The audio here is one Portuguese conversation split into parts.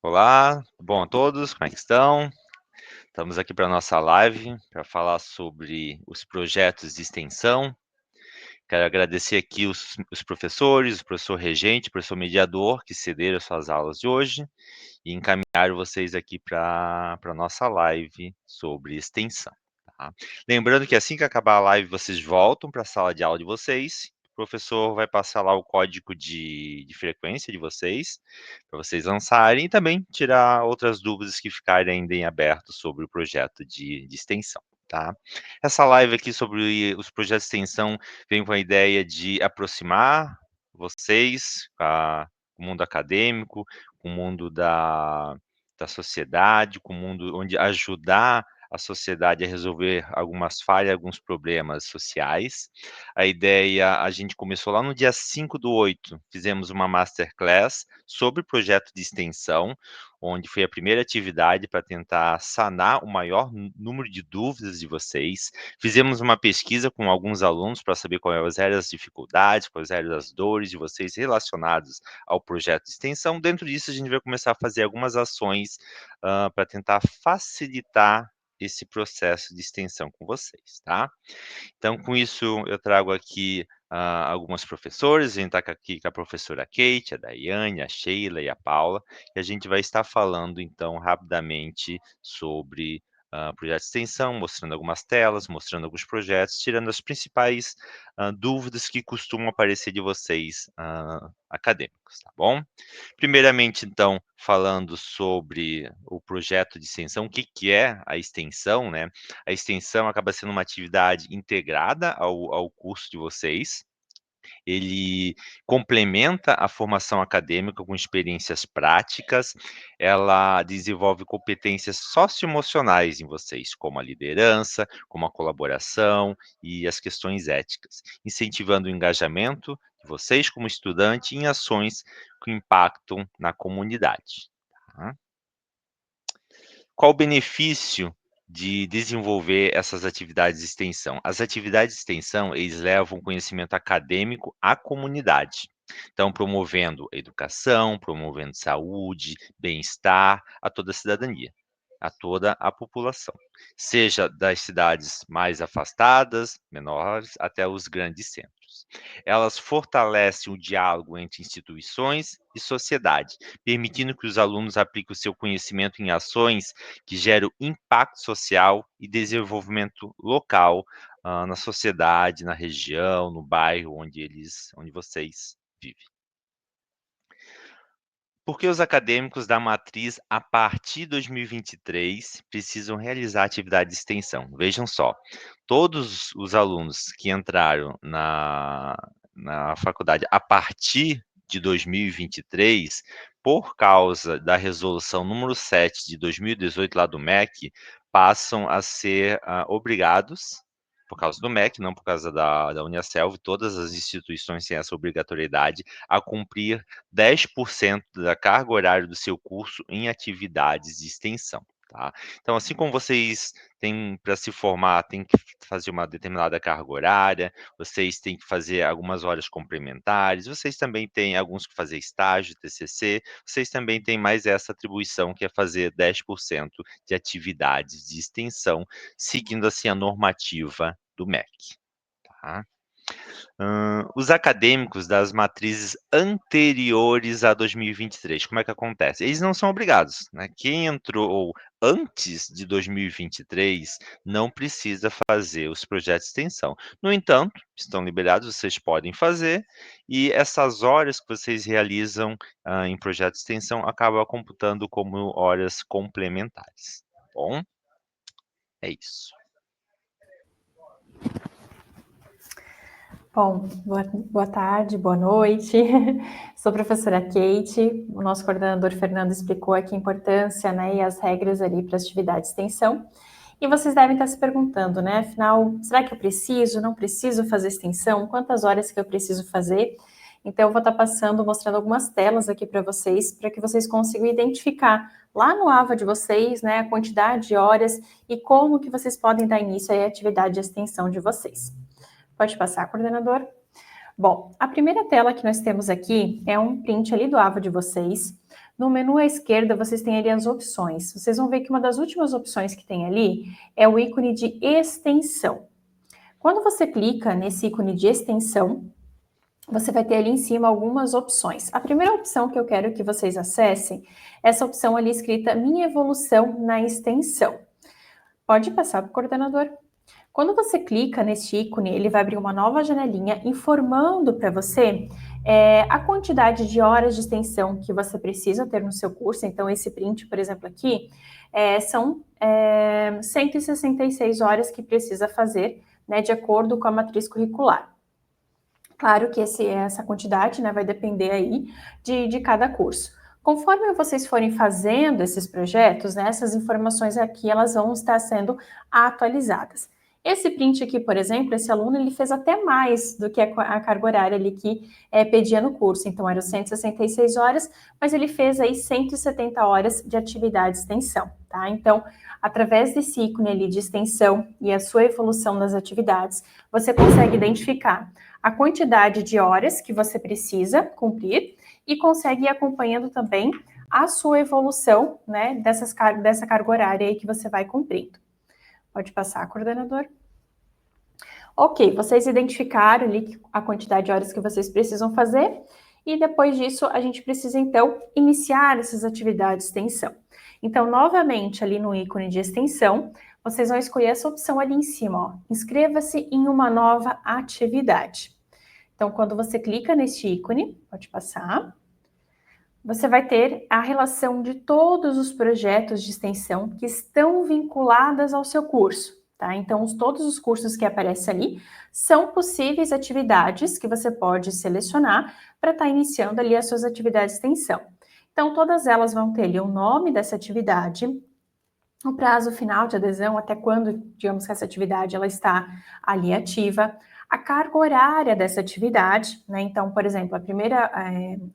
Olá, tudo bom a todos? Como é que estão? Estamos aqui para a nossa live para falar sobre os projetos de extensão. Quero agradecer aqui os professores, o professor regente, o professor mediador, que cederam suas aulas de hoje e encaminharam vocês aqui para a nossa live sobre extensão. Tá? Lembrando que assim que acabar a live, vocês voltam para a sala de aula de vocês. O professor vai passar lá o código de frequência de vocês, para vocês lançarem e também tirar outras dúvidas que ficarem ainda em aberto sobre o projeto de extensão. Tá? Essa live aqui sobre os projetos de extensão vem com a ideia de aproximar vocês com o mundo acadêmico, com o mundo da sociedade, com o mundo onde ajudar a sociedade a resolver algumas falhas, alguns problemas sociais. A ideia, a gente começou lá no dia 5/8, fizemos uma masterclass sobre projeto de extensão, onde foi a primeira atividade para tentar sanar o maior número de dúvidas de vocês. Fizemos uma pesquisa com alguns alunos para saber quais eram as dificuldades, quais eram as dores de vocês relacionadas ao projeto de extensão. Dentro disso, a gente vai começar a fazer algumas ações para tentar facilitar esse processo de extensão com vocês, tá? Então, com isso, eu trago aqui algumas professores. A gente está aqui com a professora Kate, a Daiane, a Sheila e a Paula, e a gente vai estar falando, então, rapidamente sobre projeto de extensão, mostrando algumas telas, mostrando alguns projetos, tirando as principais dúvidas que costumam aparecer de vocês acadêmicos, tá bom? Primeiramente, então, falando sobre o projeto de extensão, o que que é a extensão, né? A extensão acaba sendo uma atividade integrada ao curso de vocês. Ele complementa a formação acadêmica com experiências práticas, ela desenvolve competências socioemocionais em vocês, como a liderança, como a colaboração e as questões éticas, incentivando o engajamento de vocês como estudante em ações que impactam na comunidade. Tá? Qual o benefício de desenvolver essas atividades de extensão? As atividades de extensão, eles levam conhecimento acadêmico à comunidade. Então, promovendo educação, promovendo saúde, bem-estar a toda a cidadania, a toda a população, seja das cidades mais afastadas, menores, até os grandes centros. Elas fortalecem o diálogo entre instituições e sociedade, permitindo que os alunos apliquem o seu conhecimento em ações que geram impacto social e desenvolvimento local na sociedade, na região, no bairro onde vocês vivem. Por que os acadêmicos da matriz, a partir de 2023, precisam realizar atividade de extensão? Vejam só, todos os alunos que entraram na faculdade a partir de 2023, por causa da resolução número 7 de 2018, lá do MEC, passam a ser obrigados, por causa do MEC, não por causa da Uniaselv, todas as instituições têm essa obrigatoriedade a cumprir 10% da carga horária do seu curso em atividades de extensão, tá? Então, assim como vocês têm para se formar, tem que fazer uma determinada carga horária, vocês têm que fazer algumas horas complementares, vocês também têm alguns que fazer estágio, TCC, vocês também têm mais essa atribuição que é fazer 10% de atividades de extensão, seguindo assim a normativa do MEC, tá? Os acadêmicos das matrizes anteriores a 2023, como é que acontece? Eles não são obrigados, né? Quem entrou antes de 2023 não precisa fazer os projetos de extensão. No entanto, estão liberados, vocês podem fazer, e essas horas que vocês realizam em projeto de extensão acabam computando como horas complementares. Tá bom? É isso. Bom, boa tarde, boa noite. Sou a professora Kate. O nosso coordenador Fernando explicou aqui a importância, né, e as regras ali para as atividades de extensão. E vocês devem estar se perguntando, né, afinal, será que eu preciso, não preciso fazer extensão? Quantas horas que eu preciso fazer? Então, eu vou estar passando, mostrando algumas telas aqui para que vocês consigam identificar lá no AVA de vocês, né, a quantidade de horas e como que vocês podem dar início à atividade de extensão de vocês. Pode passar, coordenador. Bom, a primeira tela que nós temos aqui é um print ali do AVA de vocês. no menu à esquerda vocês têm ali as opções. Vocês vão ver que uma das últimas opções que tem ali é o ícone de extensão. Quando você clica nesse ícone de extensão, você vai ter ali em cima algumas opções. A primeira opção que eu quero que vocês acessem é essa opção ali escrita Minha Evolução na Extensão. Pode passar para o coordenador. Quando você clica nesse ícone, ele vai abrir uma nova janelinha informando para você a quantidade de horas de extensão que você precisa ter no seu curso. Então, esse print, por exemplo, aqui, são 166 horas que precisa fazer, né, de acordo com a matriz curricular. Claro que essa quantidade, né, vai depender aí de cada curso. Conforme vocês forem fazendo esses projetos, né, essas informações aqui, elas vão estar sendo atualizadas. Esse print aqui, por exemplo, esse aluno, ele fez até mais do que a carga horária ali que pedia no curso. Então, eram 166 horas, mas ele fez aí 170 horas de atividade de extensão, tá? Então, através desse ícone ali de extensão e a sua evolução nas atividades, você consegue identificar a quantidade de horas que você precisa cumprir e consegue ir acompanhando também a sua evolução, né, dessa carga horária aí que você vai cumprindo. Pode passar, coordenador. Ok, vocês identificaram ali a quantidade de horas que vocês precisam fazer e depois disso a gente precisa então iniciar essas atividades de extensão. Então, novamente ali no ícone de extensão, vocês vão escolher essa opção ali em cima, ó, inscreva-se em uma nova atividade. Então, quando você clica nesse ícone, pode passar, você vai ter a relação de todos os projetos de extensão que estão vinculados ao seu curso, tá? Então, todos os cursos que aparecem ali são possíveis atividades que você pode selecionar para estar iniciando ali as suas atividades de extensão. Então, todas elas vão ter ali o nome dessa atividade, o prazo final de adesão, até quando, digamos que essa atividade ela está ali ativa, a carga horária dessa atividade, né? Então, por exemplo, a primeira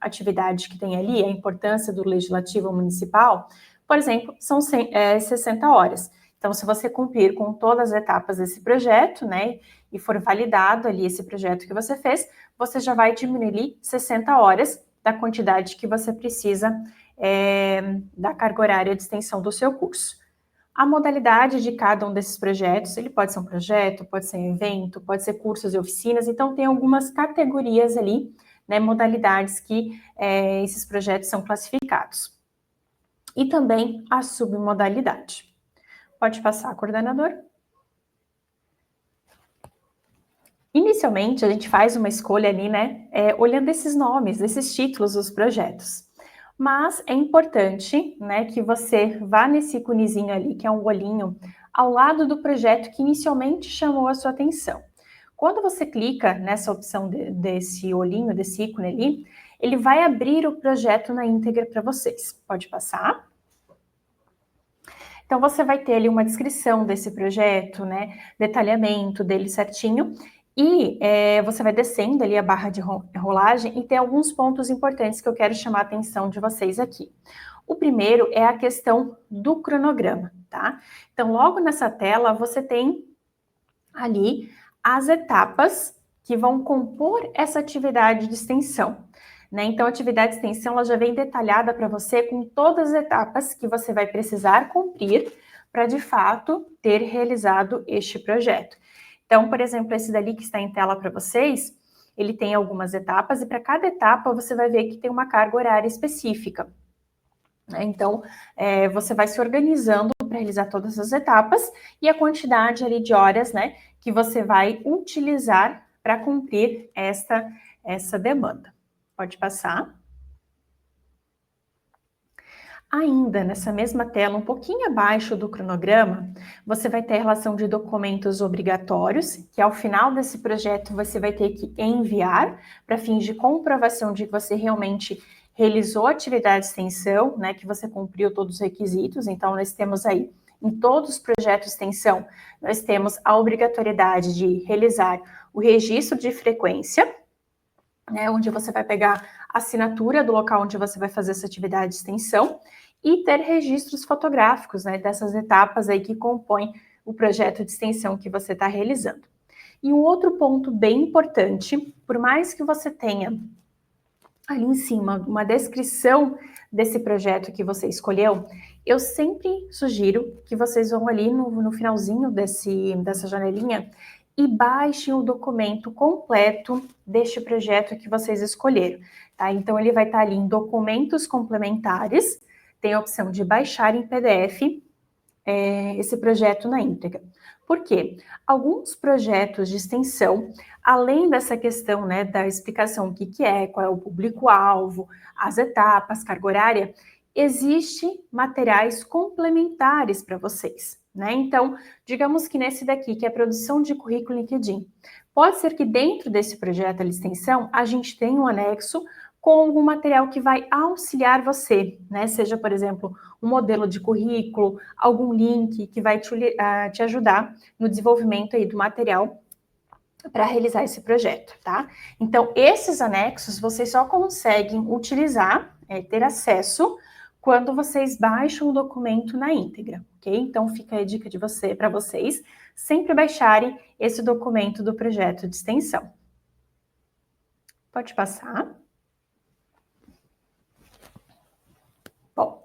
atividade que tem ali, a importância do legislativo municipal, por exemplo, são 60 horas. Então, se você cumprir com todas as etapas desse projeto, né, e for validado ali esse projeto que você fez, você já vai diminuir 60 horas da quantidade que você precisa da carga horária de extensão do seu curso. A modalidade de cada um desses projetos, ele pode ser um projeto, pode ser um evento, pode ser cursos e oficinas, então tem algumas categorias ali, né, modalidades que esses projetos são classificados. E também a submodalidade. Pode passar, coordenador. Inicialmente, a gente faz uma escolha ali, né, olhando esses nomes, esses títulos dos projetos. Mas é importante, né, que você vá nesse íconezinho ali, que é um olhinho, ao lado do projeto que inicialmente chamou a sua atenção. Quando você clica nessa opção desse olhinho, desse ícone ali, ele vai abrir o projeto na íntegra para vocês. Pode passar. Então, você vai ter ali uma descrição desse projeto, né, detalhamento dele certinho, e você vai descendo ali a barra de rolagem e tem alguns pontos importantes que eu quero chamar a atenção de vocês aqui. O primeiro é a questão do cronograma, tá? Então, logo nessa tela, você tem ali as etapas que vão compor essa atividade de extensão, né? Então, a atividade de extensão ela já vem detalhada para você com todas as etapas que você vai precisar cumprir para, de fato, ter realizado este projeto. Então, por exemplo, esse dali que está em tela para vocês, ele tem algumas etapas e para cada etapa você vai ver que tem uma carga horária específica. Então, você vai se organizando para realizar todas as etapas e a quantidade ali de horas, né, que você vai utilizar para cumprir essa demanda. Pode passar. Ainda nessa mesma tela, um pouquinho abaixo do cronograma, você vai ter a relação de documentos obrigatórios, que ao final desse projeto você vai ter que enviar para fins de comprovação de que você realmente realizou a atividade de extensão, né, que você cumpriu todos os requisitos. Então, nós temos aí, em todos os projetos de extensão, nós temos a obrigatoriedade de realizar o registro de frequência, né, onde você vai pegar a assinatura do local onde você vai fazer essa atividade de extensão e ter registros fotográficos, né, dessas etapas aí que compõem o projeto de extensão que você está realizando. E um outro ponto bem importante, por mais que você tenha ali em cima uma descrição desse projeto que você escolheu, eu sempre sugiro que vocês vão ali no finalzinho dessa janelinha e baixem o documento completo deste projeto que vocês escolheram, tá? Então, ele vai estar ali em documentos complementares, tem a opção de baixar em PDF esse projeto na íntegra. Por quê? Alguns projetos de extensão, além dessa questão, né, da explicação o que é, qual é o público-alvo, as etapas, carga horária, existem materiais complementares para vocês, né? Então, digamos que nesse daqui, que é a produção de currículo LinkedIn, pode ser que dentro desse projeto de extensão, a gente tenha um anexo com algum material que vai auxiliar você, né? Seja, por exemplo, um modelo de currículo, algum link que vai te ajudar no desenvolvimento aí do material para realizar esse projeto, tá? Então, esses anexos vocês só conseguem utilizar, ter acesso, quando vocês baixam o documento na íntegra, ok? Então, fica a dica para vocês sempre baixarem esse documento do projeto de extensão. Pode passar. Bom,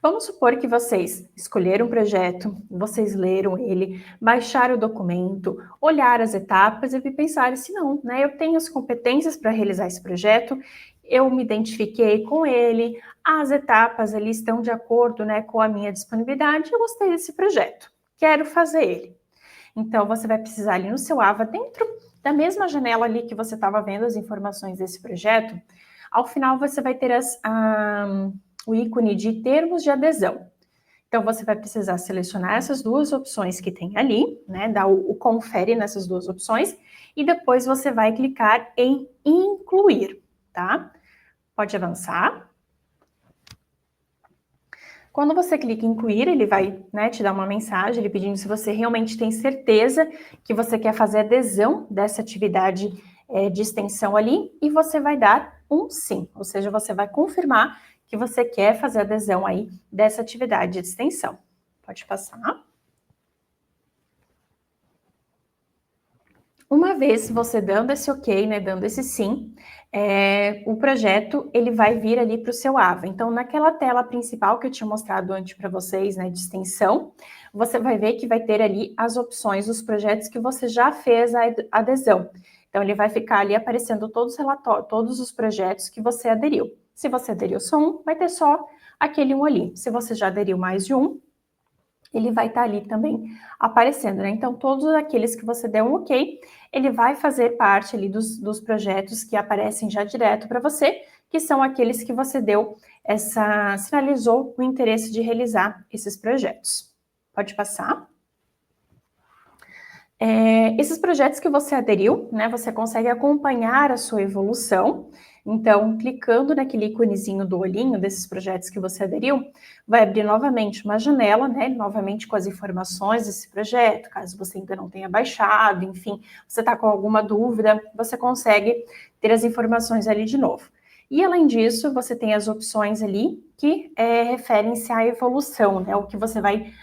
vamos supor que vocês escolheram um projeto, vocês leram ele, baixaram o documento, olharam as etapas e pensaram se não, né? Eu tenho as competências para realizar esse projeto, eu me identifiquei com ele, as etapas ali estão de acordo, né, com a minha disponibilidade, eu gostei desse projeto, quero fazer ele. Então, você vai precisar ali no seu AVA, dentro da mesma janela ali que você estava vendo as informações desse projeto, ao final você vai ter o ícone de termos de adesão. Então, você vai precisar selecionar essas duas opções que tem ali, né? Dar o confere nessas duas opções, e depois você vai clicar em incluir, tá? Pode avançar. Quando você clica em incluir, ele vai, né, te dar uma mensagem, ele pedindo se você realmente tem certeza que você quer fazer adesão dessa atividade de extensão ali, e você vai dar um sim, ou seja, você vai confirmar que você quer fazer adesão aí dessa atividade de extensão. Pode passar. Uma vez você dando esse ok, né, dando esse sim, o projeto ele vai vir ali para o seu AVA. Então, naquela tela principal que eu tinha mostrado antes para vocês, né, de extensão, você vai ver que vai ter ali as opções dos projetos que você já fez a adesão. Então, ele vai ficar ali aparecendo todos os relatórios, todos os projetos que você aderiu. Se você aderiu só um, vai ter só aquele um ali. Se você já aderiu mais de um, ele vai estar ali também aparecendo, né? Então, todos aqueles que você der um ok, ele vai fazer parte ali dos projetos que aparecem já direto para você, que são aqueles que você sinalizou o interesse de realizar esses projetos. Pode passar. Esses projetos que você aderiu, né, você consegue acompanhar a sua evolução. Então, clicando naquele íconezinho do olhinho desses projetos que você aderiu, vai abrir novamente uma janela, né, novamente com as informações desse projeto, caso você ainda não tenha baixado, enfim, você está com alguma dúvida, você consegue ter as informações ali de novo. E, além disso, você tem as opções ali que referem-se à evolução, né, o que você vai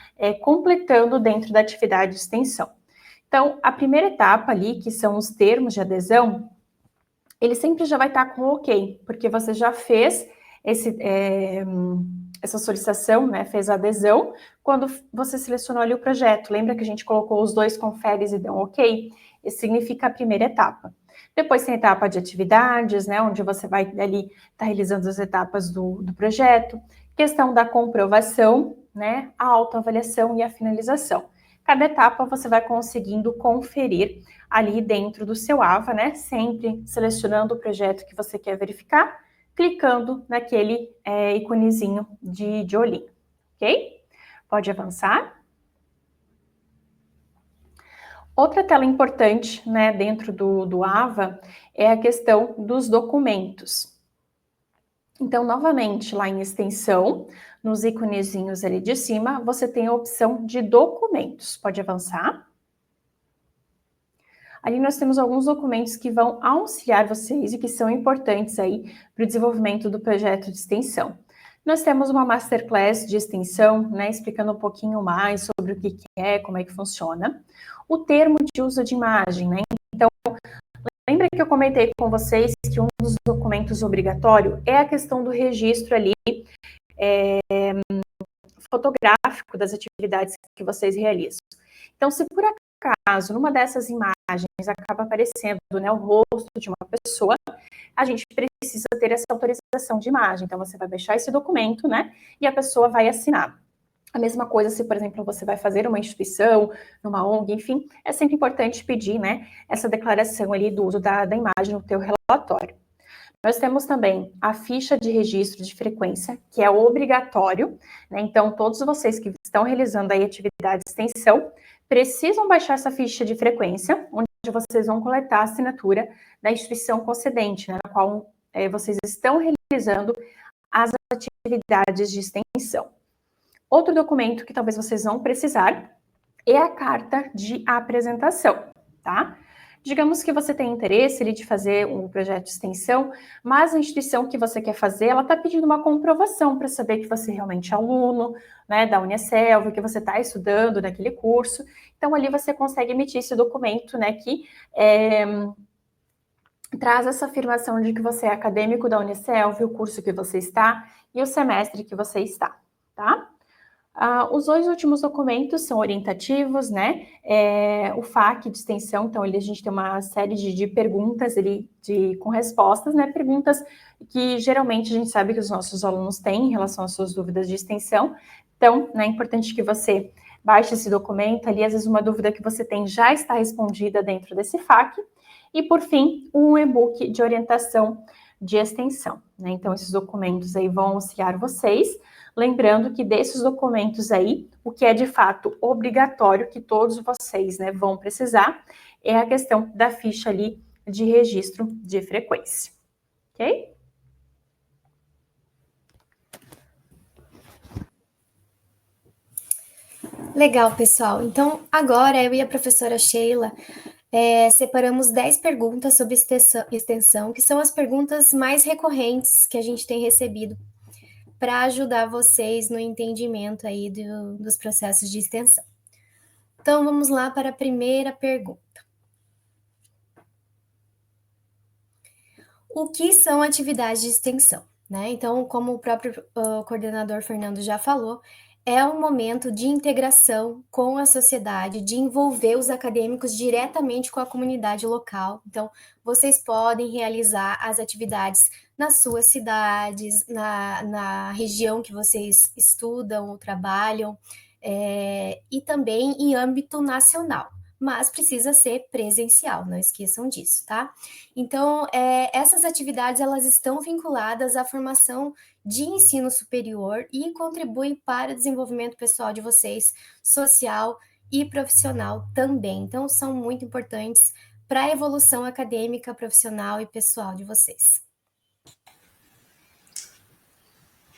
completando dentro da atividade de extensão. Então, a primeira etapa ali, que são os termos de adesão, ele sempre já vai estar com ok, porque você já fez essa solicitação, né, fez a adesão, quando você selecionou ali o projeto. Lembra que a gente colocou os dois conferes e deu um ok? Isso significa a primeira etapa. Depois tem a etapa de atividades, né, onde você vai ali estar realizando as etapas do projeto, questão da comprovação, né, a autoavaliação e a finalização. Cada etapa você vai conseguindo conferir ali dentro do seu AVA, né? Sempre selecionando o projeto que você quer verificar, clicando naquele iconezinho de olhinho, ok? Pode avançar. Outra tela importante, né, dentro do AVA é a questão dos documentos. Então, novamente, lá em extensão, nos iconezinhos ali de cima, você tem a opção de documentos. Pode avançar. Ali nós temos alguns documentos que vão auxiliar vocês e que são importantes aí para o desenvolvimento do projeto de extensão. Nós temos uma masterclass de extensão, né, explicando um pouquinho mais sobre o que é, como é que funciona. O termo de uso de imagem, né? Então, Lembra que eu comentei com vocês que um dos documentos obrigatório é a questão do registro ali fotográfico das atividades que vocês realizam. Então, se por acaso, numa dessas imagens acaba aparecendo, né, o rosto de uma pessoa, a gente precisa ter essa autorização de imagem. Então, você vai baixar esse documento, né, e a pessoa vai assinar. A mesma coisa se, por exemplo, você vai fazer uma instituição, numa ONG, enfim, é sempre importante pedir, né, essa declaração ali do uso da imagem no teu relatório. Nós temos também a ficha de registro de frequência, que é obrigatório, né? Então, todos vocês que estão realizando aí atividade de extensão precisam baixar essa ficha de frequência, onde vocês vão coletar a assinatura da instituição concedente, né, na qual vocês estão realizando as atividades de extensão. Outro documento que talvez vocês vão precisar é a carta de apresentação, tá? Digamos que você tem interesse de fazer um projeto de extensão, mas a instituição que você quer fazer, ela está pedindo uma comprovação para saber que você realmente é aluno, né, da Unicelv, que você está estudando naquele curso. Então, ali você consegue emitir esse documento, né, que traz essa afirmação de que você é acadêmico da Unicelv, o curso que você está e o semestre que você está, tá? Os dois últimos documentos são orientativos, né? O FAQ de extensão, então a gente tem uma série de perguntas ali com respostas, né? Perguntas que geralmente a gente sabe que os nossos alunos têm em relação às suas dúvidas de extensão. Então, né, é importante que você baixe esse documento ali, às vezes uma dúvida que você tem já está respondida dentro desse FAQ. E, por fim, um e-book de orientação de extensão, né? Então, esses documentos aí vão auxiliar vocês. Lembrando que desses documentos aí, o que é de fato obrigatório que todos vocês, né, vão precisar é a questão da ficha ali de registro de frequência, ok? Legal, pessoal. Então, agora eu e a professora Sheila separamos 10 perguntas sobre extensão, que são as perguntas mais recorrentes que a gente tem recebido para ajudar vocês no entendimento aí dos processos de extensão. Então, vamos lá para a primeira pergunta. O que são atividades de extensão? Né? Então, como o próprio coordenador Fernando já falou, é um momento de integração com a sociedade, de envolver os acadêmicos diretamente com a comunidade local. Então, vocês podem realizar as atividades nas suas cidades, na região que vocês estudam ou trabalham, e também em âmbito nacional, mas precisa ser presencial, não esqueçam disso, tá? Então, essas atividades, elas estão vinculadas à formação de ensino superior e contribuem para o desenvolvimento pessoal de vocês, social e profissional também. Então, são muito importantes para a evolução acadêmica, profissional e pessoal de vocês.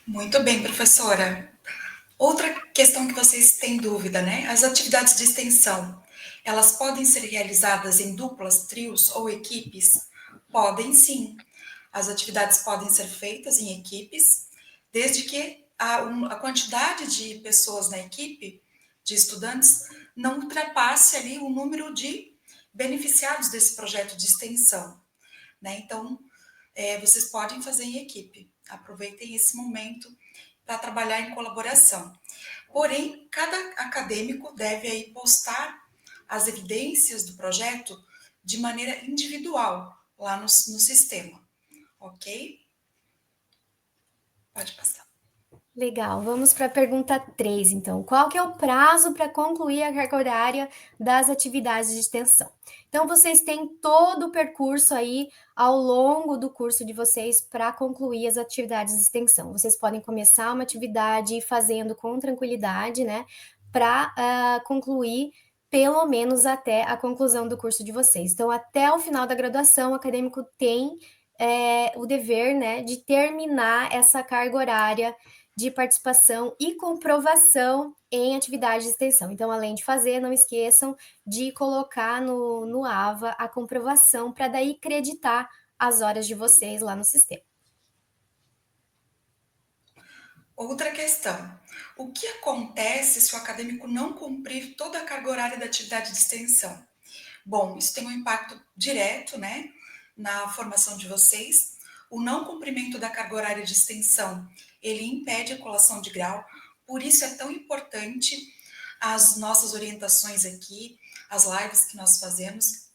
Muito bem, professora. Outra questão que vocês têm dúvida, né? As atividades de extensão, elas podem ser realizadas em duplas, trios ou equipes? Podem sim. As atividades podem ser feitas em equipes, desde que a quantidade de pessoas na equipe, de estudantes, não ultrapasse ali o número de beneficiados desse projeto de extensão, né? Então, vocês podem fazer em equipe. Aproveitem esse momento para trabalhar em colaboração. Porém, cada acadêmico deve aí postar as evidências do projeto de maneira individual lá no sistema, ok? Pode passar. Legal, vamos para a pergunta 3, então. Qual que é o prazo para concluir a carga horária das atividades de extensão? Então, vocês têm todo o percurso aí ao longo do curso de vocês para concluir as atividades de extensão. Vocês podem começar uma atividade fazendo com tranquilidade, né? Para concluir pelo menos até a conclusão do curso de vocês. Então, até o final da graduação, o acadêmico tem o dever, né, de terminar essa carga horária de participação e comprovação em atividades de extensão. Então, além de fazer, não esqueçam de colocar no AVA a comprovação para daí creditar as horas de vocês lá no sistema. Outra questão. O que acontece se o acadêmico não cumprir toda a carga horária da atividade de extensão? Bom, isso tem um impacto direto, né, na formação de vocês. O não cumprimento da carga horária de extensão, ele impede a colação de grau, por isso é tão importante as nossas orientações aqui, as lives que nós fazemos,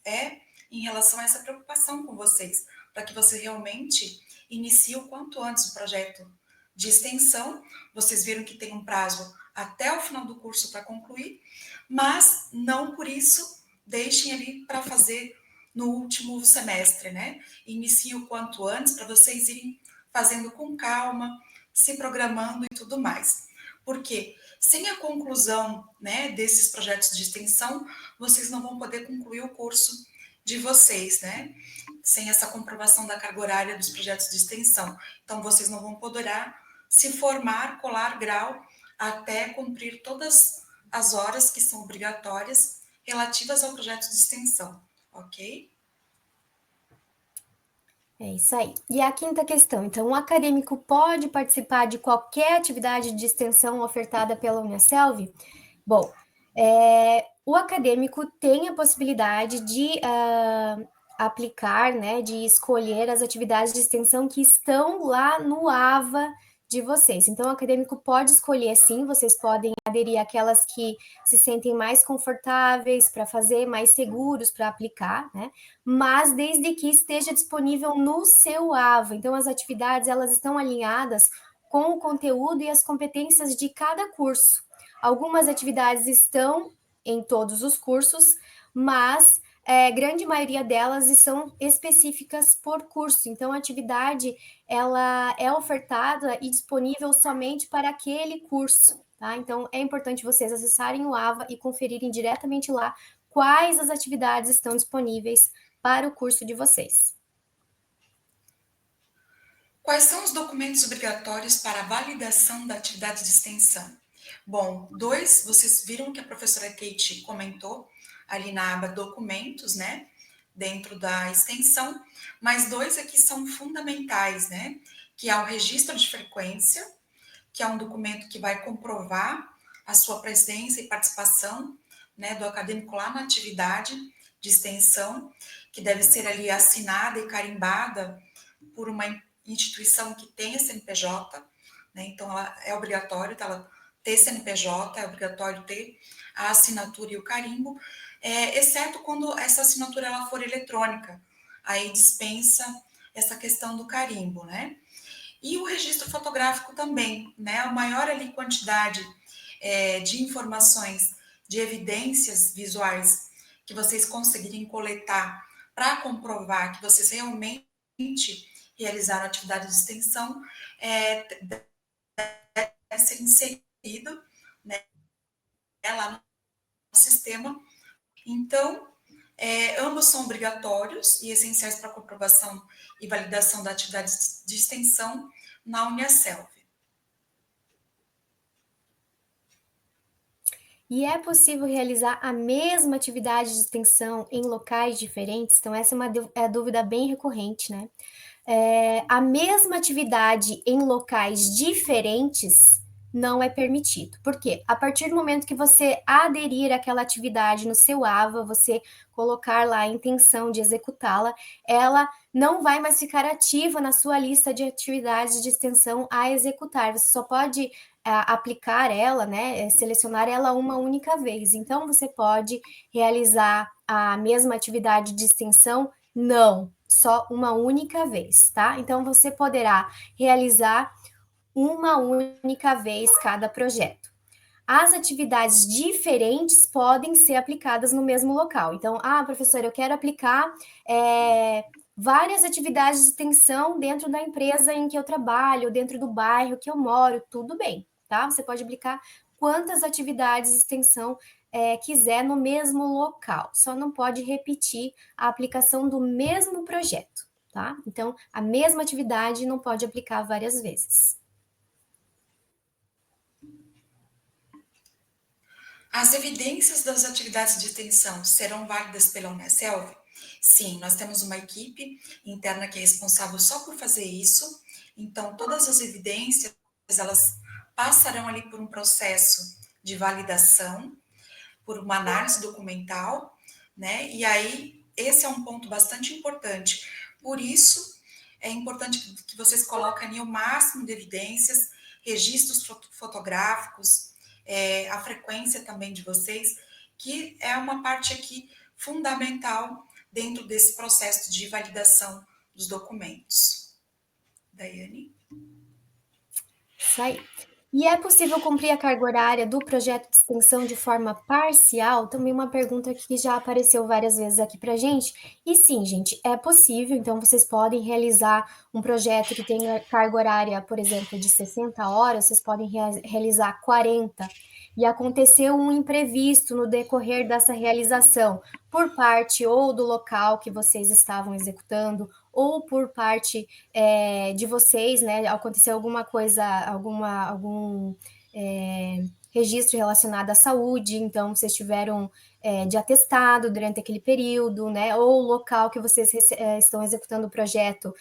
em relação a essa preocupação com vocês, para que você realmente inicie o quanto antes o projeto de extensão. Vocês viram que tem um prazo até o final do curso para concluir, mas não por isso deixem ali para fazer no último semestre, né? Iniciem o quanto antes para vocês irem fazendo com calma, se programando e tudo mais. Porque sem a conclusão, né, desses projetos de extensão, vocês não vão poder concluir o curso de vocês, né? Sem essa comprovação da carga horária dos projetos de extensão. Então, vocês não vão poder se formar, colar grau, até cumprir todas as horas que são obrigatórias relativas ao projeto de extensão, ok? É isso aí. E a quinta questão, então, o acadêmico pode participar de qualquer atividade de extensão ofertada pela Uniaselv? Bom, o acadêmico tem a possibilidade de aplicar, né, de escolher as atividades de extensão que estão lá no AVA de vocês. Então, o acadêmico pode escolher, sim, vocês podem aderir àquelas que se sentem mais confortáveis para fazer, mais seguros para aplicar, né? Mas desde que esteja disponível no seu AVA. Então, as atividades, elas estão alinhadas com o conteúdo e as competências de cada curso. Algumas atividades estão em todos os cursos, mas grande maioria delas são específicas por curso. Então, a atividade ela é ofertada e disponível somente para aquele curso, tá? Então, é importante vocês acessarem o AVA e conferirem diretamente lá quais as atividades estão disponíveis para o curso de vocês. Quais são os documentos obrigatórios para a validação da atividade de extensão? Bom, vocês viram que a professora Kate comentou ali na aba documentos, né, dentro da extensão, mas 2 aqui são fundamentais, né, que é o registro de frequência, que é um documento que vai comprovar a sua presença e participação, né, do acadêmico lá na atividade de extensão, que deve ser ali assinada e carimbada por uma instituição que tenha CNPJ, né, então ela é obrigatório ela ter CNPJ, é obrigatório ter a assinatura e o carimbo, exceto quando essa assinatura ela for eletrônica, aí dispensa essa questão do carimbo, né? E o registro fotográfico também, né? A maior ali quantidade de informações, de evidências visuais que vocês conseguirem coletar para comprovar que vocês realmente realizaram atividade de extensão, deve ser inserido, né, lá no sistema. Então, ambos são obrigatórios e essenciais para a comprovação e validação da atividade de extensão na Uniaselv. E é possível realizar a mesma atividade de extensão em locais diferentes? Então, essa é uma dúvida bem recorrente, né? A mesma atividade em locais diferentes não é permitido. Por quê? A partir do momento que você aderir àquela atividade no seu AVA, você colocar lá a intenção de executá-la, ela não vai mais ficar ativa na sua lista de atividades de extensão a executar. Você só pode aplicar ela, né, selecionar ela uma única vez. Então, você pode realizar a mesma atividade de extensão? Não, só uma única vez, tá? Então, você poderá realizar uma única vez cada projeto. As atividades diferentes podem ser aplicadas no mesmo local. Então, professora, eu quero aplicar várias atividades de extensão dentro da empresa em que eu trabalho, dentro do bairro que eu moro, tudo bem, tá? Você pode aplicar quantas atividades de extensão quiser no mesmo local, só não pode repetir a aplicação do mesmo projeto, tá? Então, a mesma atividade não pode aplicar várias vezes. As evidências das atividades de extensão serão válidas pela Uniaselv? Sim, nós temos uma equipe interna que é responsável só por fazer isso, então todas as evidências, elas passarão ali por um processo de validação, por uma análise documental, né? E aí, esse é um ponto bastante importante, Por isso, é importante que vocês coloquem ali o máximo de evidências, registros fotográficos, a frequência também de vocês, que é uma parte aqui fundamental dentro desse processo de validação dos documentos. Daiane? Isso aí. E é possível cumprir a carga horária do projeto de extensão de forma parcial? Também uma pergunta que já apareceu várias vezes aqui para gente. E sim, gente, é possível. Então, vocês podem realizar um projeto que tenha carga horária, por exemplo, de 60 horas, vocês podem realizar 40. E aconteceu um imprevisto no decorrer dessa realização, por parte ou do local que vocês estavam executando, ou por parte de vocês, né? Aconteceu alguma coisa, algum registro relacionado à saúde, então vocês tiveram de atestado durante aquele período, né? Ou o local que vocês estão executando o projeto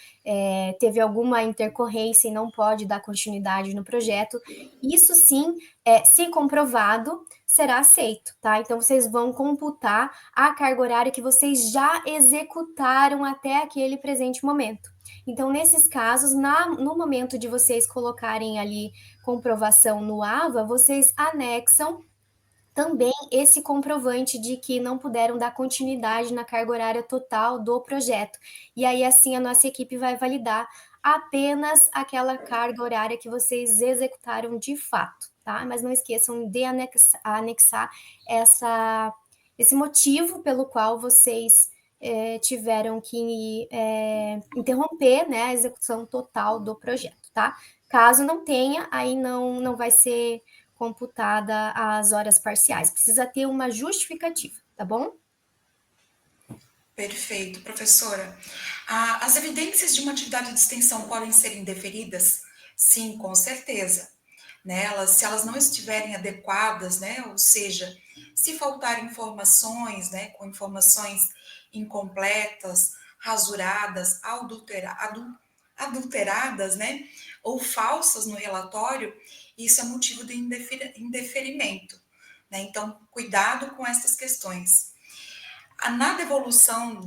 teve alguma intercorrência e não pode dar continuidade no projeto. Isso sim, se comprovado, será aceito, tá? Então vocês vão computar a carga horária que vocês já executaram até aquele presente momento. Então, nesses casos, no momento de vocês colocarem ali comprovação no AVA, vocês anexam também esse comprovante de que não puderam dar continuidade na carga horária total do projeto. E aí, assim, a nossa equipe vai validar apenas aquela carga horária que vocês executaram de fato, tá? Mas não esqueçam de anexar esse motivo pelo qual vocês tiveram que interromper, né, a execução total do projeto, tá? Caso não tenha, aí não vai ser computada as horas parciais. Precisa ter uma justificativa, tá bom? Perfeito, professora. As evidências de uma atividade de extensão podem ser indeferidas? Sim, com certeza. Se elas não estiverem adequadas, né, ou seja, se faltarem informações, né, com informações incompletas, rasuradas, adulteradas, né, ou falsas no relatório, isso é motivo de indeferimento, né? Então, cuidado com essas questões. Na devolução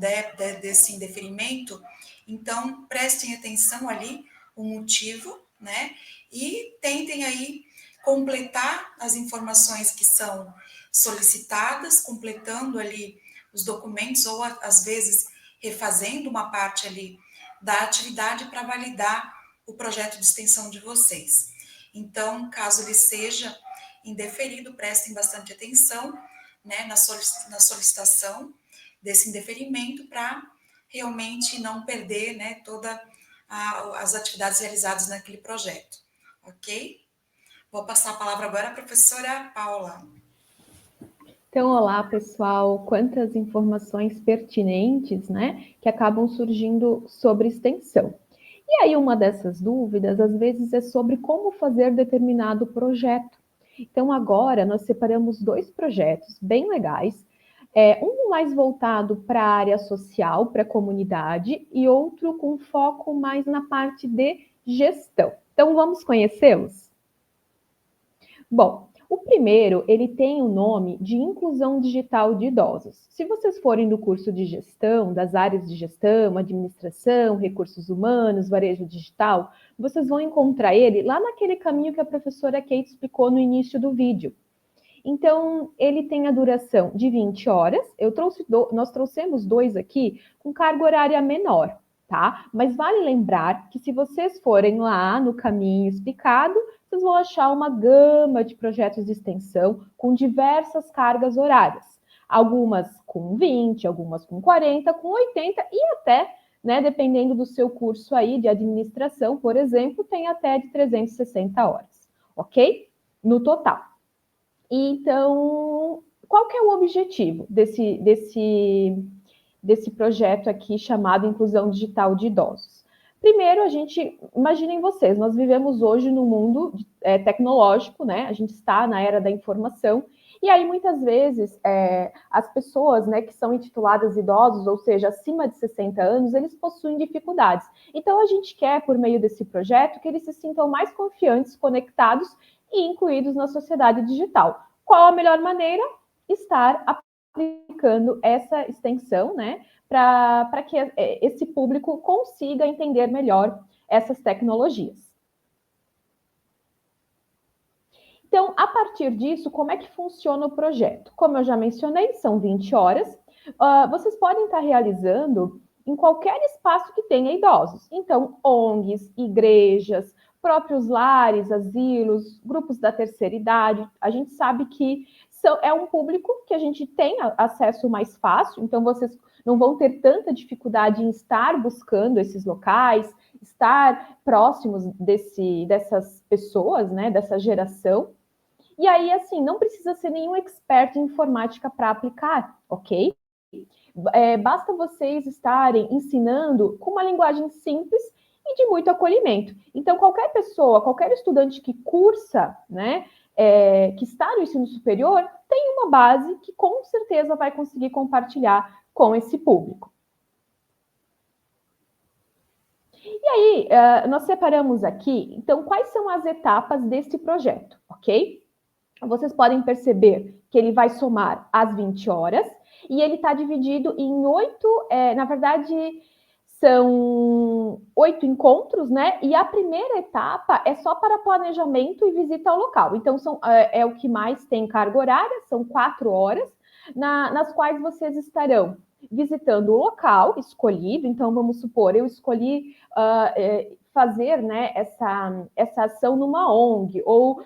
desse indeferimento, então, prestem atenção ali o motivo, né? E tentem aí completar as informações que são solicitadas, completando ali os documentos ou, às vezes, refazendo uma parte ali da atividade para validar o projeto de extensão de vocês. Então, caso ele seja indeferido, prestem bastante atenção, né, na solicitação desse indeferimento para realmente não perder, né, todas as atividades realizadas naquele projeto, ok? Vou passar a palavra agora à professora Paula. Então, olá, pessoal. Quantas informações pertinentes, né, que acabam surgindo sobre extensão. E aí, uma dessas dúvidas, às vezes, é sobre como fazer determinado projeto. Então, agora, nós separamos 2 projetos bem legais, um mais voltado para a área social, para a comunidade, e outro com foco mais na parte de gestão. Então, vamos conhecê-los? Bom, o primeiro, ele tem o nome de Inclusão Digital de Idosos. Se vocês forem do curso de gestão, das áreas de gestão, administração, recursos humanos, varejo digital, vocês vão encontrar ele lá naquele caminho que a professora Kate explicou no início do vídeo. Então, ele tem a duração de 20 horas. Nós trouxemos 2 aqui com carga horária menor, tá? Mas vale lembrar que se vocês forem lá no caminho explicado, vocês vão achar uma gama de projetos de extensão com diversas cargas horárias. Algumas com 20, algumas com 40, com 80 e até, né, dependendo do seu curso aí de administração, por exemplo, tem até de 360 horas, ok? No total. Então, qual que é o objetivo desse projeto aqui chamado Inclusão Digital de Idosos? Primeiro, imaginem vocês, nós vivemos hoje no mundo tecnológico, né? A gente está na era da informação, e aí muitas vezes as pessoas, né, que são intituladas idosos, ou seja, acima de 60 anos, eles possuem dificuldades. Então, a gente quer, por meio desse projeto, que eles se sintam mais confiantes, conectados e incluídos na sociedade digital. Qual a melhor maneira? Estar aplicando aplicando essa extensão, né, para que esse público consiga entender melhor essas tecnologias. Então, a partir disso, como é que funciona o projeto? Como eu já mencionei, são 20 horas. Vocês podem estar realizando em qualquer espaço que tenha idosos. Então, ONGs, igrejas, próprios lares, asilos, grupos da terceira idade. A gente sabe que é um público que a gente tem acesso mais fácil, então vocês não vão ter tanta dificuldade em estar buscando esses locais, estar próximos dessas pessoas, né, dessa geração. E aí, assim, não precisa ser nenhum expert em informática para aplicar, ok? Basta vocês estarem ensinando com uma linguagem simples e de muito acolhimento. Então, qualquer pessoa, qualquer estudante que cursa, né, que está no ensino superior, tem uma base que com certeza vai conseguir compartilhar com esse público. E aí, nós separamos aqui, então, quais são as etapas deste projeto, ok? Vocês podem perceber que ele vai somar as 20 horas e ele está dividido em 8, na verdade, são 8 encontros, né? E a primeira etapa é só para planejamento e visita ao local. Então, é o que mais tem carga horária, são 4 horas, nas quais vocês estarão visitando o local escolhido. Então, vamos supor, eu escolhi fazer, né, essa ação numa ONG ou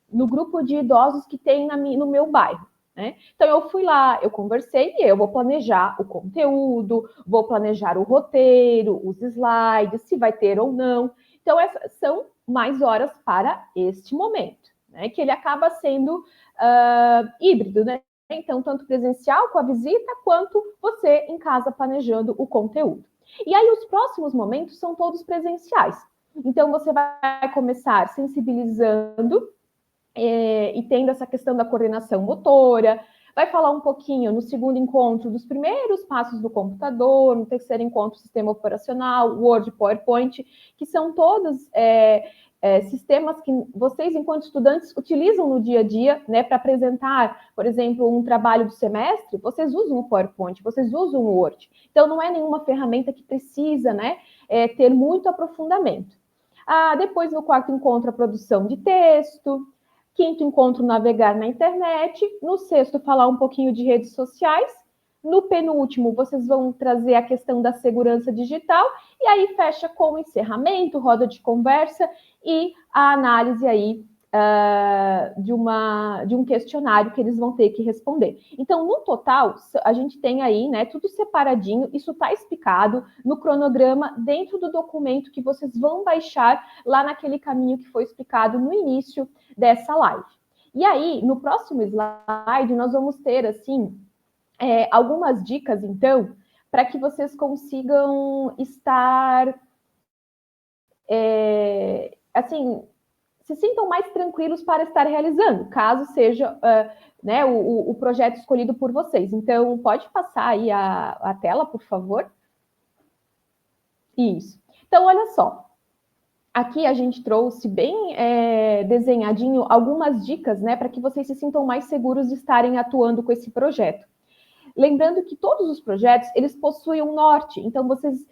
no grupo de idosos que tem no meu bairro. Né? Então, eu fui lá, eu conversei e eu vou planejar o conteúdo, vou planejar o roteiro, os slides, se vai ter ou não. Então, essas são mais horas para este momento, né? Que ele acaba sendo híbrido, né? Então, tanto presencial com a visita, quanto você em casa planejando o conteúdo. E aí, os próximos momentos são todos presenciais. Então, você vai começar sensibilizando e tendo essa questão da coordenação motora, vai falar um pouquinho no segundo encontro dos primeiros passos do computador, no terceiro encontro, sistema operacional, Word, PowerPoint, que são todos sistemas que vocês, enquanto estudantes, utilizam no dia a dia, né, para apresentar, por exemplo, um trabalho do semestre, vocês usam o PowerPoint, vocês usam o Word. Então, não é nenhuma ferramenta que precisa, né, ter muito aprofundamento. Depois, no quarto encontro, a produção de texto. Quinto encontro, navegar na internet. No sexto, falar um pouquinho de redes sociais. No penúltimo, vocês vão trazer a questão da segurança digital. E aí, fecha com o encerramento, roda de conversa e a análise aí de um questionário que eles vão ter que responder. Então, no total, a gente tem aí, né, tudo separadinho, isso está explicado no cronograma dentro do documento que vocês vão baixar lá naquele caminho que foi explicado no início dessa live. E aí, no próximo slide, nós vamos ter, assim, algumas dicas, então, para que vocês consigam estar, assim, se sintam mais tranquilos para estar realizando, caso seja né, o projeto escolhido por vocês. Então, pode passar aí a tela, por favor. Isso. Então, olha só. Aqui a gente trouxe bem desenhadinho algumas dicas, né, para que vocês se sintam mais seguros de estarem atuando com esse projeto. Lembrando que todos os projetos, eles possuem um norte. Então, vocês...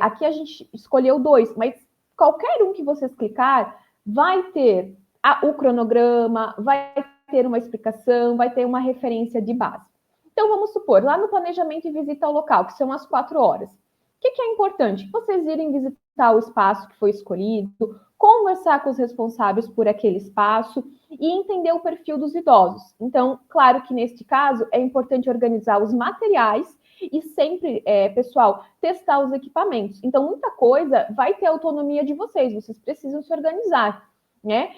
aqui a gente escolheu 2, mas qualquer um que vocês clicar, vai ter o cronograma, vai ter uma explicação, vai ter uma referência de base. Então, vamos supor, lá no planejamento e visita ao local, que são as 4 horas. O que é importante? Vocês irem visitar o espaço que foi escolhido, conversar com os responsáveis por aquele espaço e entender o perfil dos idosos. Então, claro que neste caso é importante organizar os materiais e sempre, pessoal, testar os equipamentos. Então, muita coisa vai ter autonomia de vocês precisam se organizar, né?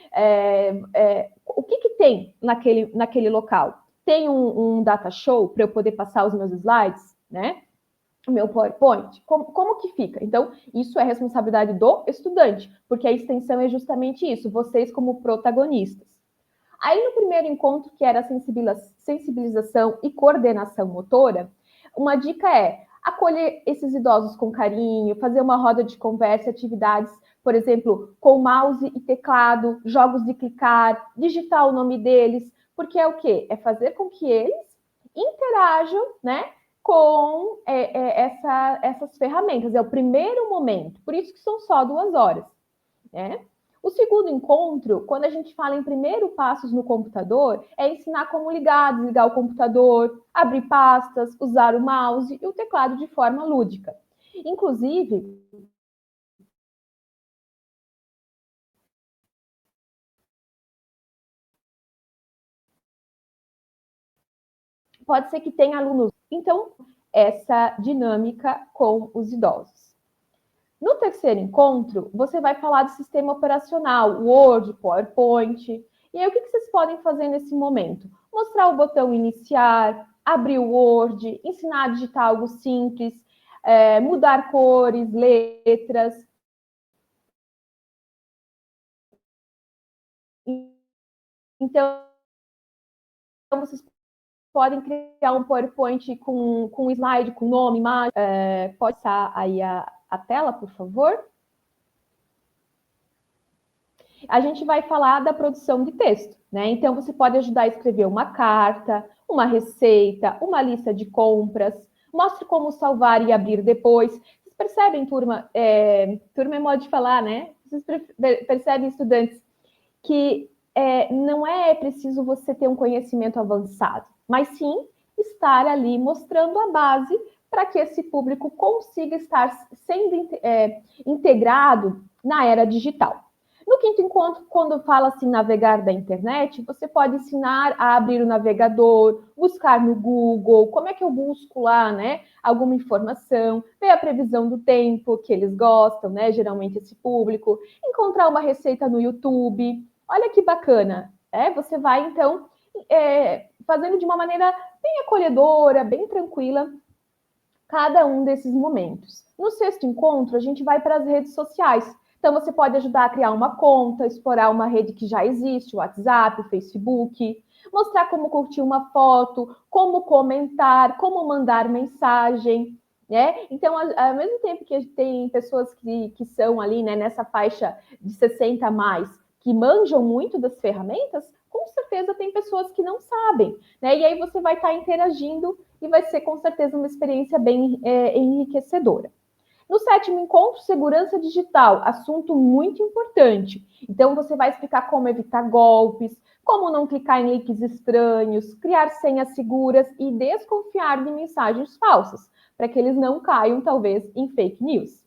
O que tem naquele local? Tem um data show para eu poder passar os meus slides, né? O meu PowerPoint? Como que fica? Então, isso é responsabilidade do estudante, porque a extensão é justamente isso, vocês como protagonistas. Aí, no primeiro encontro, que era sensibilização e coordenação motora, uma dica é acolher esses idosos com carinho, fazer uma roda de conversa, atividades, por exemplo, com mouse e teclado, jogos de clicar, digitar o nome deles, porque é o quê? É fazer com que eles interajam, né, com essas ferramentas. É o primeiro momento, por isso que são só 2 horas, né? O segundo encontro, quando a gente fala em primeiro passos no computador, é ensinar como ligar, desligar o computador, abrir pastas, usar o mouse e o teclado de forma lúdica. Inclusive, pode ser que tenha alunos. Então, essa dinâmica com os idosos. No terceiro encontro, você vai falar do sistema operacional, Word, PowerPoint. E aí, o que vocês podem fazer nesse momento? Mostrar o botão iniciar, abrir o Word, ensinar a digitar algo simples, mudar cores, letras. Então, vocês podem criar um PowerPoint com slide, com nome, imagem. Pode passar aí a tela, por favor? A gente vai falar da produção de texto, né? Então, você pode ajudar a escrever uma carta, uma receita, uma lista de compras, mostre como salvar e abrir depois. Vocês percebem, turma? Turma é modo de falar, né? Vocês percebem, estudantes, que não é preciso você ter um conhecimento avançado, mas sim estar ali mostrando a base para que esse público consiga estar sendo integrado na era digital. No quinto encontro, quando fala assim, navegar da internet, você pode ensinar a abrir o navegador, buscar no Google, como é que eu busco lá, né, alguma informação, ver a previsão do tempo que eles gostam, né, geralmente esse público, encontrar uma receita no YouTube. Olha que bacana, você vai, então, fazendo de uma maneira bem acolhedora, bem tranquila, cada um desses momentos. No sexto encontro, a gente vai para as redes sociais. Então, você pode ajudar a criar uma conta, explorar uma rede que já existe, o WhatsApp, o Facebook, mostrar como curtir uma foto, como comentar, como mandar mensagem, né? Então, ao mesmo tempo que tem pessoas que são ali, né, nessa faixa de 60 a mais, que manjam muito das ferramentas, com certeza tem pessoas que não sabem, né? E aí você vai estar interagindo e vai ser, com certeza, uma experiência bem enriquecedora. No sétimo encontro, segurança digital, assunto muito importante. Então, você vai explicar como evitar golpes, como não clicar em links estranhos, criar senhas seguras e desconfiar de mensagens falsas, para que eles não caiam, talvez, em fake news.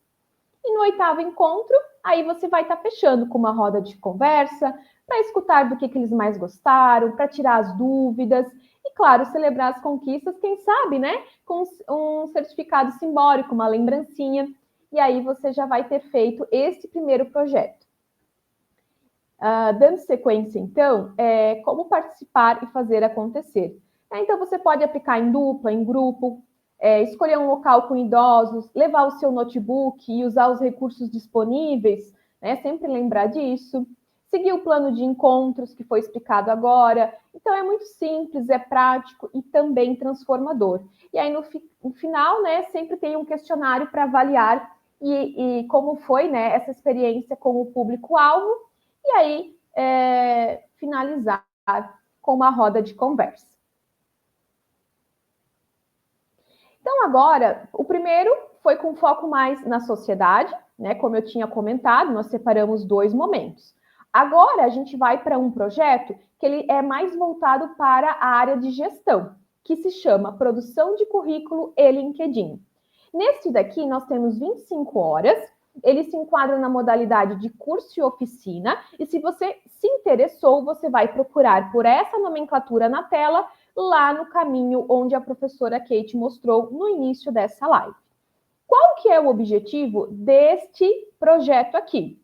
E no oitavo encontro, aí você vai estar fechando com uma roda de conversa, para escutar do que eles mais gostaram, para tirar as dúvidas e, claro, celebrar as conquistas, quem sabe, né? Com um certificado simbólico, uma lembrancinha. E aí você já vai ter feito esse primeiro projeto. Dando sequência, então, como participar e fazer acontecer. Então, você pode aplicar em dupla, em grupo, escolher um local com idosos, levar o seu notebook e usar os recursos disponíveis, né? Sempre lembrar disso. Seguir o plano de encontros que foi explicado agora. Então, é muito simples, é prático e também transformador. E aí, no final, né, sempre tem um questionário para avaliar e como foi, né, essa experiência com o público-alvo. E aí, finalizar com uma roda de conversa. Então, agora, o primeiro foi com foco mais na sociedade, né? Como eu tinha comentado, nós separamos 2 momentos. Agora, a gente vai para um projeto que ele é mais voltado para a área de gestão, que se chama Produção de Currículo e LinkedIn. Neste daqui, nós temos 25 horas, ele se enquadra na modalidade de curso e oficina, e se você se interessou, você vai procurar por essa nomenclatura na tela, lá no caminho onde a professora Kate mostrou no início dessa live. Qual que é o objetivo deste projeto aqui?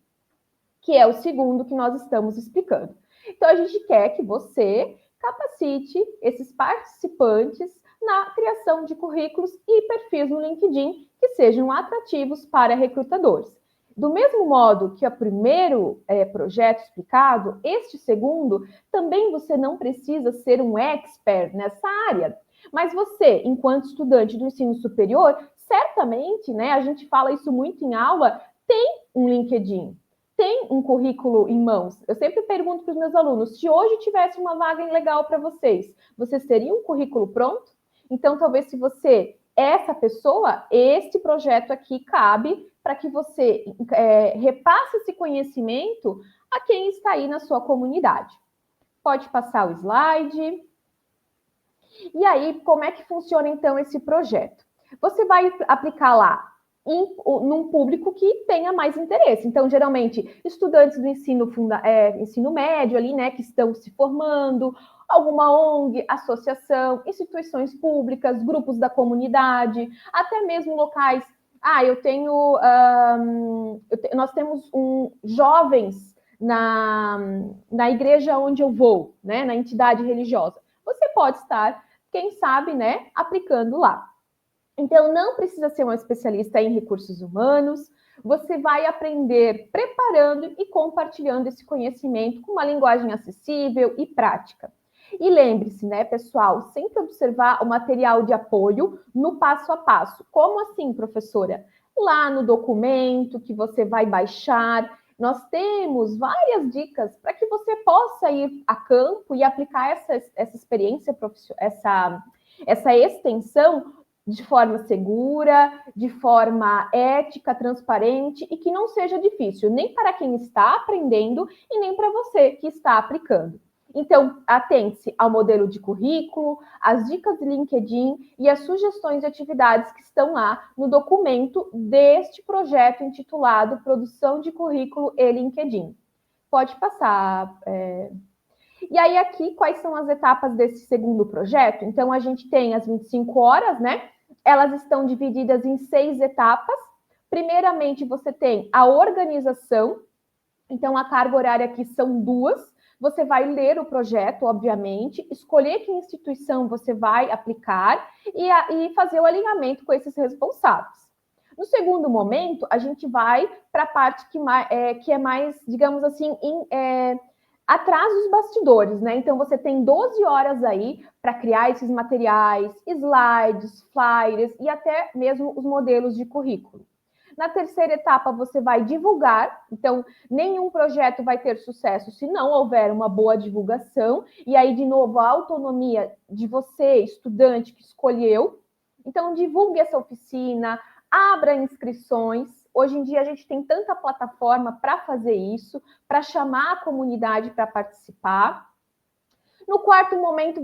Que é o segundo que nós estamos explicando. Então, a gente quer que você capacite esses participantes na criação de currículos e perfis no LinkedIn que sejam atrativos para recrutadores. Do mesmo modo que o primeiro projeto explicado, este segundo, também você não precisa ser um expert nessa área. Mas você, enquanto estudante do ensino superior, certamente, né, a gente fala isso muito em aula, tem um LinkedIn, tem um currículo em mãos. Eu sempre pergunto para os meus alunos, se hoje tivesse uma vaga legal para vocês, vocês teriam um currículo pronto? Então, talvez se você é essa pessoa, este projeto aqui cabe para que você repasse esse conhecimento a quem está aí na sua comunidade. Pode passar o slide. E aí, como é que funciona, então, esse projeto? Você vai aplicar lá num público que tenha mais interesse. Então, geralmente, estudantes do ensino médio ali, né, que estão se formando, alguma ONG, associação, instituições públicas, grupos da comunidade, até mesmo locais. Nós temos jovens na igreja onde eu vou, né, na entidade religiosa. Você pode estar, quem sabe, né, aplicando lá. Então, não precisa ser um especialista em recursos humanos, você vai aprender preparando e compartilhando esse conhecimento com uma linguagem acessível e prática. E lembre-se, né, pessoal, sempre observar o material de apoio no passo a passo. Como assim, professora? Lá no documento que você vai baixar, nós temos várias dicas para que você possa ir a campo e aplicar essa experiência profissional, essa extensão de forma segura, de forma ética, transparente e que não seja difícil, nem para quem está aprendendo e nem para você que está aplicando. Então, atente-se ao modelo de currículo, as dicas de LinkedIn e as sugestões de atividades que estão lá no documento deste projeto intitulado Produção de Currículo e LinkedIn. Pode passar. E aí, aqui, quais são as etapas desse segundo projeto? Então, a gente tem as 25 horas, né? Elas estão divididas em 6 etapas. Primeiramente, você tem a organização. Então, a carga horária aqui são 2. Você vai ler o projeto, obviamente, escolher que instituição você vai aplicar e fazer o alinhamento com esses responsáveis. No segundo momento, a gente vai para a parte que é mais, digamos assim, atrás dos bastidores, né? Então, você tem 12 horas aí para criar esses materiais, slides, flyers e até mesmo os modelos de currículo. Na terceira etapa, você vai divulgar. Então, nenhum projeto vai ter sucesso se não houver uma boa divulgação. E aí, de novo, a autonomia de você, estudante que escolheu. Então, divulgue essa oficina, abra inscrições. Hoje em dia, a gente tem tanta plataforma para fazer isso, para chamar a comunidade para participar. No quarto momento,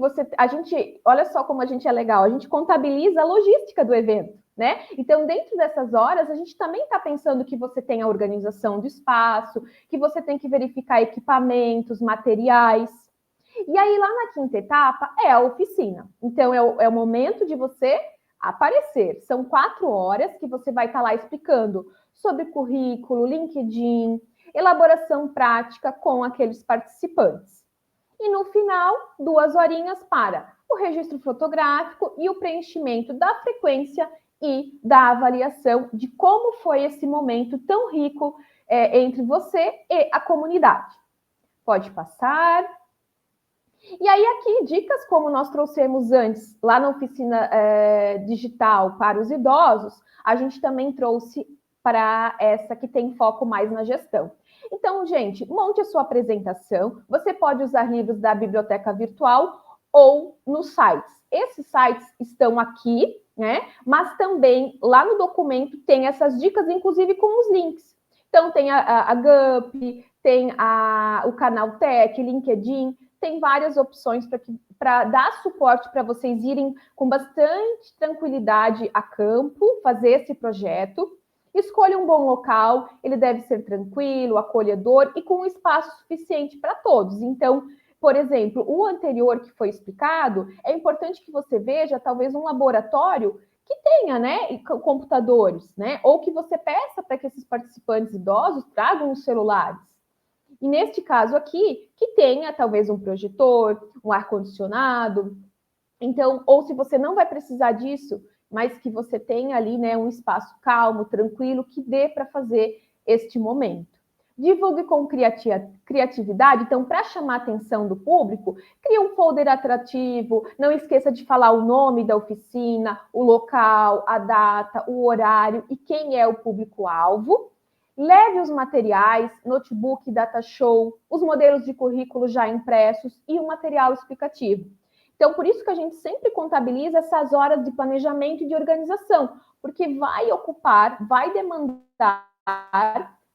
olha só como a gente é legal, a gente contabiliza a logística do evento, né? Então, dentro dessas horas, a gente também está pensando que você tem a organização do espaço, que você tem que verificar equipamentos, materiais. E aí, lá na quinta etapa, é a oficina. Então, é o momento de você aparecer. São 4 horas que você vai estar lá explicando sobre currículo, LinkedIn, elaboração prática com aqueles participantes. E no final, 2 horinhas para o registro fotográfico e o preenchimento da frequência e da avaliação de como foi esse momento tão rico entre você e a comunidade. Pode passar. E aí aqui, dicas como nós trouxemos antes, lá na oficina digital para os idosos, a gente também trouxe para essa que tem foco mais na gestão. Então, gente, monte a sua apresentação. Você pode usar livros da biblioteca virtual ou nos sites. Esses sites estão aqui, né? Mas também lá no documento tem essas dicas, inclusive com os links. Então, tem a GUP, tem o canal Tech, LinkedIn, tem várias opções para dar suporte para vocês irem com bastante tranquilidade a campo, fazer esse projeto. Escolha um bom local, ele deve ser tranquilo, acolhedor e com um espaço suficiente para todos. Então, por exemplo, o anterior que foi explicado, é importante que você veja talvez um laboratório que tenha, né, computadores, né, ou que você peça para que esses participantes idosos tragam os celulares. E neste caso aqui, que tenha talvez um projetor, um ar-condicionado. Então, ou se você não vai precisar disso, mas que você tenha ali, né, um espaço calmo, tranquilo, que dê para fazer este momento. Divulgue com criatividade, então, para chamar a atenção do público, crie um folder atrativo, não esqueça de falar o nome da oficina, o local, a data, o horário e quem é o público-alvo. leve os materiais, notebook, data show, os modelos de currículo já impressos e o material explicativo. Então, por isso que a gente sempre contabiliza essas horas de planejamento e de organização, porque vai ocupar, vai demandar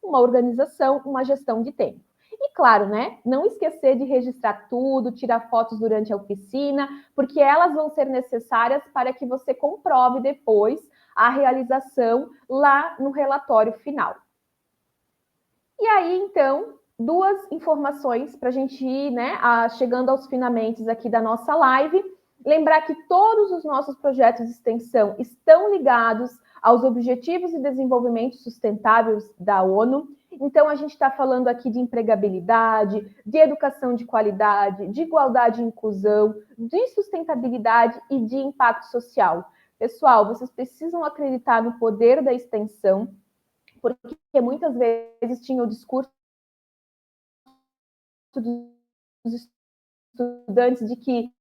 uma organização, uma gestão de tempo. E claro, né, não esquecer de registrar tudo, tirar fotos durante a oficina, porque elas vão ser necessárias para que você comprove depois a realização lá no relatório final. E aí, então, duas informações para a gente ir, né, chegando aos finamentos aqui da nossa live. Lembrar que todos os nossos projetos de extensão estão ligados aos Objetivos de Desenvolvimento Sustentáveis da ONU. Então, a gente está falando aqui de empregabilidade, de educação de qualidade, de igualdade e inclusão, de sustentabilidade e de impacto social. Pessoal, vocês precisam acreditar no poder da extensão, porque muitas vezes tinha o discurso dos estudantes de que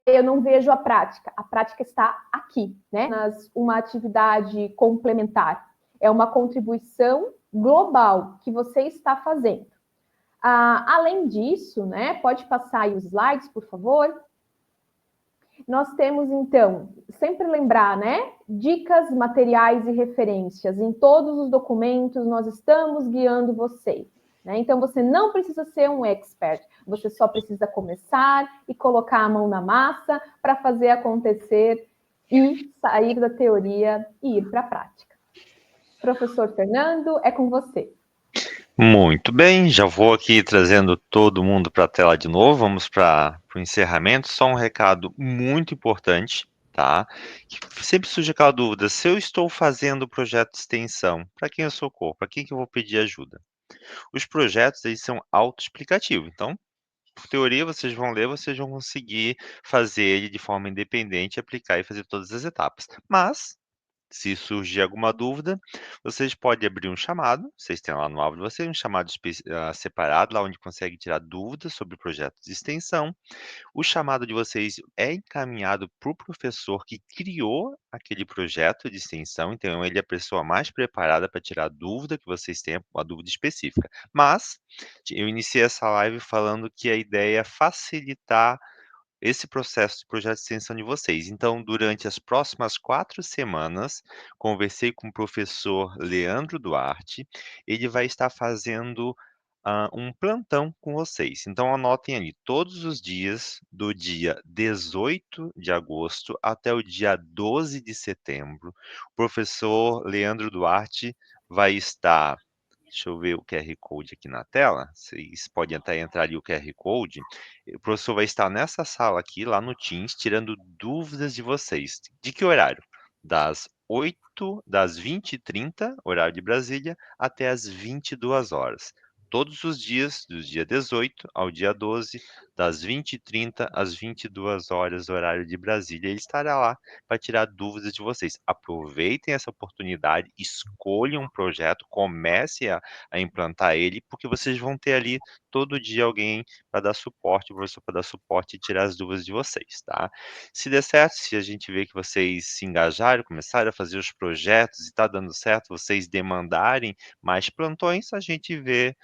eu não vejo a prática está aqui, né? Uma atividade complementar, é uma contribuição global que você está fazendo. Além disso, né, pode passar aí os slides, por favor. Nós temos, então, sempre lembrar, né? Dicas, materiais e referências. Em todos os documentos, nós estamos guiando vocês. Né? Então, você não precisa ser um expert. Você só precisa começar e colocar a mão na massa para fazer acontecer e sair da teoria e ir para a prática. Professor Fernando, é com você. Muito bem, já vou aqui trazendo todo mundo para a tela de novo. Vamos para o encerramento. Só um recado muito importante, tá? Que sempre surge aquela dúvida: se eu estou fazendo o projeto de extensão, para quem eu socorro? Para quem que eu vou pedir ajuda? Os projetos, eles são autoexplicativos, então, por teoria, vocês vão ler, vocês vão conseguir fazer ele de forma independente, aplicar e fazer todas as etapas. Mas, se surgir alguma dúvida, vocês podem abrir um chamado, vocês têm lá no alvo de vocês um chamado separado, lá onde consegue tirar dúvidas sobre projetos de extensão. O chamado de vocês é encaminhado para o professor que criou aquele projeto de extensão, então ele é a pessoa mais preparada para tirar a dúvida que vocês tenham, uma dúvida específica. Mas eu iniciei essa live falando que a ideia é facilitar esse processo de projeto de extensão de vocês. Então, durante as próximas 4 semanas, conversei com o professor Leandro Duarte, ele vai estar fazendo um plantão com vocês. Então, anotem ali, todos os dias, do dia 18 de agosto até o dia 12 de setembro, o professor Leandro Duarte vai estar. Deixa eu ver o QR Code aqui na tela. Vocês podem até entrar ali o QR Code. O professor vai estar nessa sala aqui, lá no Teams, tirando dúvidas de vocês. De que horário? Das 20h30, horário de Brasília, até as 22 horas. Todos os dias, do dia 18 ao dia 12, das 20h30 às 22 horas, horário de Brasília. Ele estará lá para tirar dúvidas de vocês. Aproveitem essa oportunidade, escolham um projeto, comece a implantar ele, porque vocês vão ter ali todo dia alguém para dar suporte, o professor para dar suporte e tirar as dúvidas de vocês, tá? Se der certo, se a gente vê que vocês se engajaram, começaram a fazer os projetos e está dando certo, vocês demandarem mais plantões, a gente vê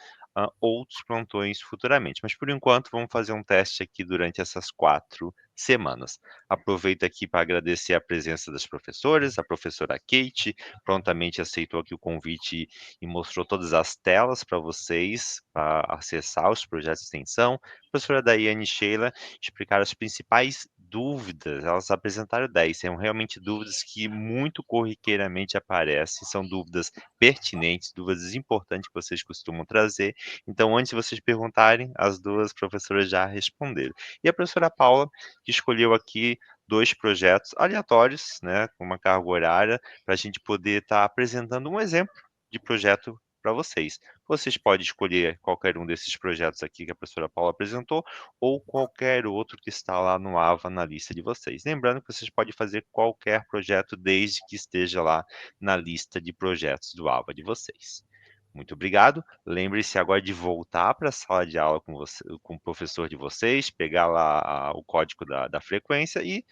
outros plantões futuramente. Mas por enquanto, vamos fazer um teste aqui durante essas 4 semanas. Aproveito aqui para agradecer a presença das professoras, a professora Kate prontamente aceitou aqui o convite e mostrou todas as telas para vocês, para acessar os projetos de extensão. A professora Daiane e Sheila explicaram as principais dúvidas, elas apresentaram 10, são realmente dúvidas que muito corriqueiramente aparecem, são dúvidas pertinentes, dúvidas importantes que vocês costumam trazer. Então, antes de vocês perguntarem, as duas professoras já responderam. E a professora Paula, que escolheu aqui 2 projetos aleatórios, né, com uma carga horária, para a gente poder estar apresentando um exemplo de projeto para vocês. Vocês podem escolher qualquer um desses projetos aqui que a professora Paula apresentou, ou qualquer outro que está lá no AVA na lista de vocês. Lembrando que vocês podem fazer qualquer projeto desde que esteja lá na lista de projetos do AVA de vocês. Muito obrigado. Lembre-se agora de voltar para a sala de aula com o professor de vocês, pegar lá o código da frequência e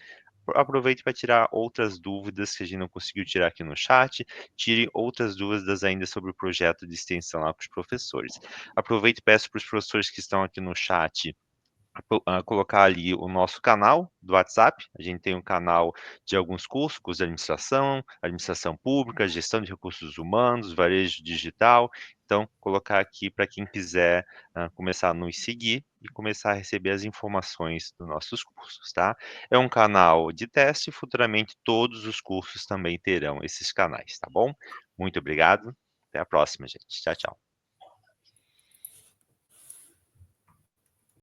aproveite para tirar outras dúvidas que a gente não conseguiu tirar aqui no chat, tire outras dúvidas ainda sobre o projeto de extensão lá para os professores. Aproveito e peço para os professores que estão aqui no chat colocar ali o nosso canal do WhatsApp. A gente tem um canal de alguns cursos de administração pública, gestão de recursos humanos, varejo digital. Então, colocar aqui para quem quiser começar a nos seguir e começar a receber as informações dos nossos cursos, tá? É um canal de teste, futuramente todos os cursos também terão esses canais, tá bom? Muito obrigado, até a próxima, gente. Tchau, tchau.